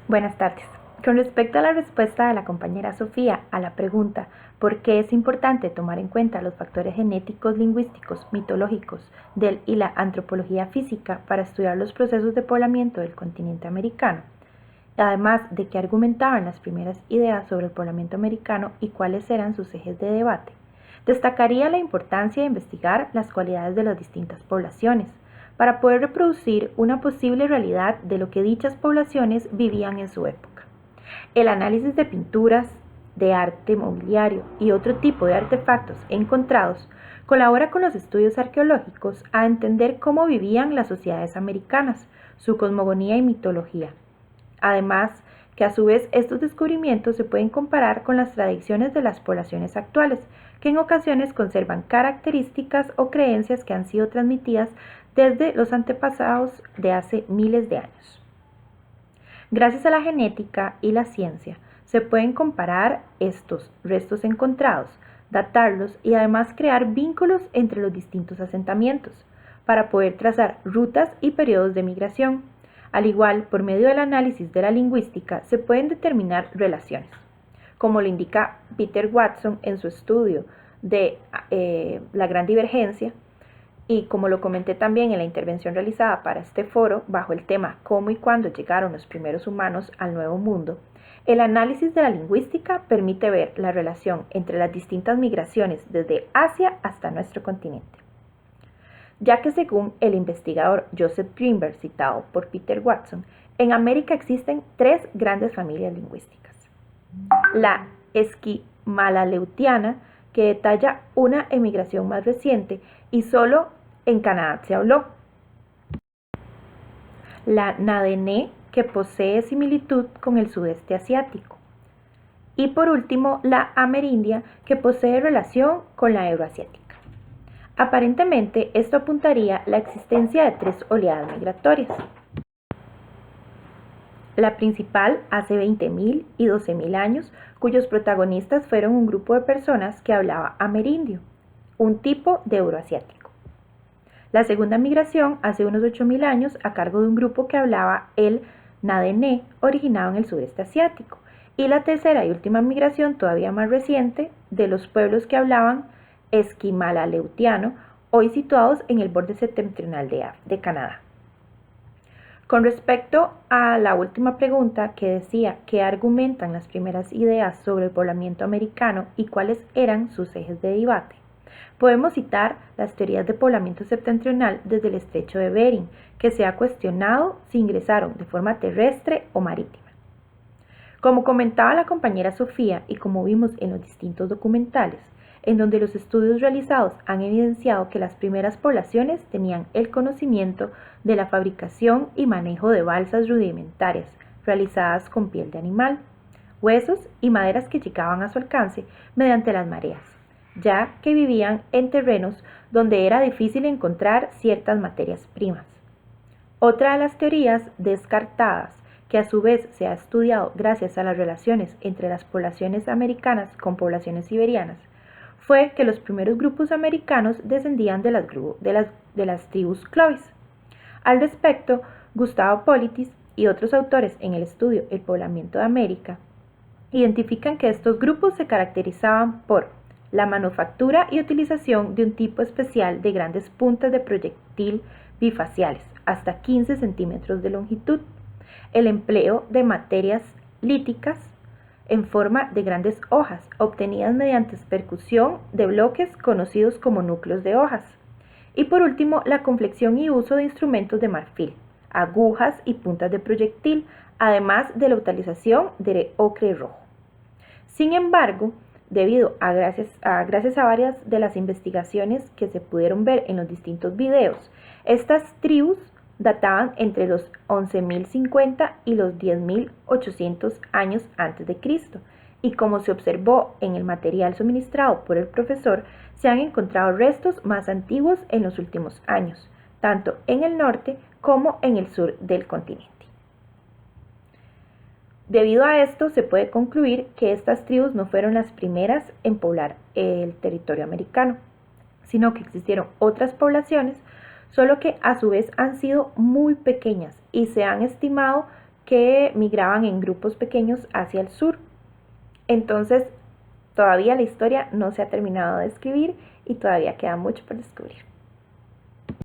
Buenas tardes. Con respecto a la respuesta de la compañera Sofía a la pregunta ¿por qué es importante tomar en cuenta los factores genéticos, lingüísticos, mitológicos y la antropología física para estudiar los procesos de poblamiento del continente americano? Además de que argumentaban las primeras ideas sobre el poblamiento americano y cuáles eran sus ejes de debate, destacaría la importancia de investigar las cualidades de las distintas poblaciones, para poder reproducir una posible realidad de lo que dichas poblaciones vivían en su época. El análisis de pinturas, de arte mobiliario y otro tipo de artefactos encontrados colabora con los estudios arqueológicos a entender cómo vivían las sociedades americanas, su cosmogonía y mitología. Además, que a su vez estos descubrimientos se pueden comparar con las tradiciones de las poblaciones actuales, que en ocasiones conservan características o creencias que han sido transmitidas desde los antepasados de hace miles de años. Gracias a la genética y la ciencia, se pueden comparar estos restos encontrados, datarlos y además crear vínculos entre los distintos asentamientos, para poder trazar rutas y periodos de migración. Al igual, por medio del análisis de la lingüística, se pueden determinar relaciones, como lo indica Peter Watson en su estudio de la gran divergencia, y como lo comenté también en la intervención realizada para este foro bajo el tema ¿Cómo y cuándo llegaron los primeros humanos al Nuevo Mundo?, el análisis de la lingüística permite ver la relación entre las distintas migraciones desde Asia hasta nuestro continente, ya que según el investigador Joseph Greenberg citado por Peter Watson, en América existen tres grandes familias lingüísticas. La esquimalaleutiana, que detalla una emigración más reciente y solo en Canadá se habló. La Nadené, que posee similitud con el sudeste asiático. Y por último, la amerindia, que posee relación con la euroasiática. Aparentemente, esto apuntaría la existencia de tres oleadas migratorias. La principal hace 20.000 y 12.000 años, cuyos protagonistas fueron un grupo de personas que hablaba amerindio, un tipo de euroasiático. La segunda migración hace unos 8.000 años a cargo de un grupo que hablaba el Nadené, originado en el sudeste asiático. Y la tercera y última migración, todavía más reciente, de los pueblos que hablaban esquimalaleutiano, hoy situados en el borde septentrional de Canadá. Con respecto a la última pregunta que decía qué argumentan las primeras ideas sobre el poblamiento americano y cuáles eran sus ejes de debate, podemos citar las teorías de poblamiento septentrional desde el estrecho de Bering, que se ha cuestionado si ingresaron de forma terrestre o marítima. Como comentaba la compañera Sofía y como vimos en los distintos documentales, en donde los estudios realizados han evidenciado que las primeras poblaciones tenían el conocimiento de la fabricación y manejo de balsas rudimentarias realizadas con piel de animal, huesos y maderas que llegaban a su alcance mediante las mareas, ya que vivían en terrenos donde era difícil encontrar ciertas materias primas. Otra de las teorías descartadas, que a su vez se ha estudiado gracias a las relaciones entre las poblaciones americanas con poblaciones siberianas, fue que los primeros grupos americanos descendían de las tribus Clovis. Al respecto, Gustavo Politis y otros autores en el estudio El poblamiento de América identifican que estos grupos se caracterizaban por la manufactura y utilización de un tipo especial de grandes puntas de proyectil bifaciales, hasta 15 centímetros de longitud, el empleo de materias líticas en forma de grandes hojas, obtenidas mediante percusión de bloques conocidos como núcleos de hojas. Y por último, la confección y uso de instrumentos de marfil, agujas y puntas de proyectil, además de la utilización de ocre rojo. Sin embargo, gracias a varias de las investigaciones que se pudieron ver en los distintos videos, estas tribus databan entre los 11.050 y los 10.800 años antes de Cristo, y como se observó en el material suministrado por el profesor, se han encontrado restos más antiguos en los últimos años, tanto en el norte como en el sur del continente. Debido a esto, se puede concluir que estas tribus no fueron las primeras en poblar el territorio americano, sino que existieron otras poblaciones, solo que a su vez han sido muy pequeñas y se han estimado que migraban en grupos pequeños hacia el sur. Entonces, todavía la historia no se ha terminado de escribir y todavía queda mucho por descubrir.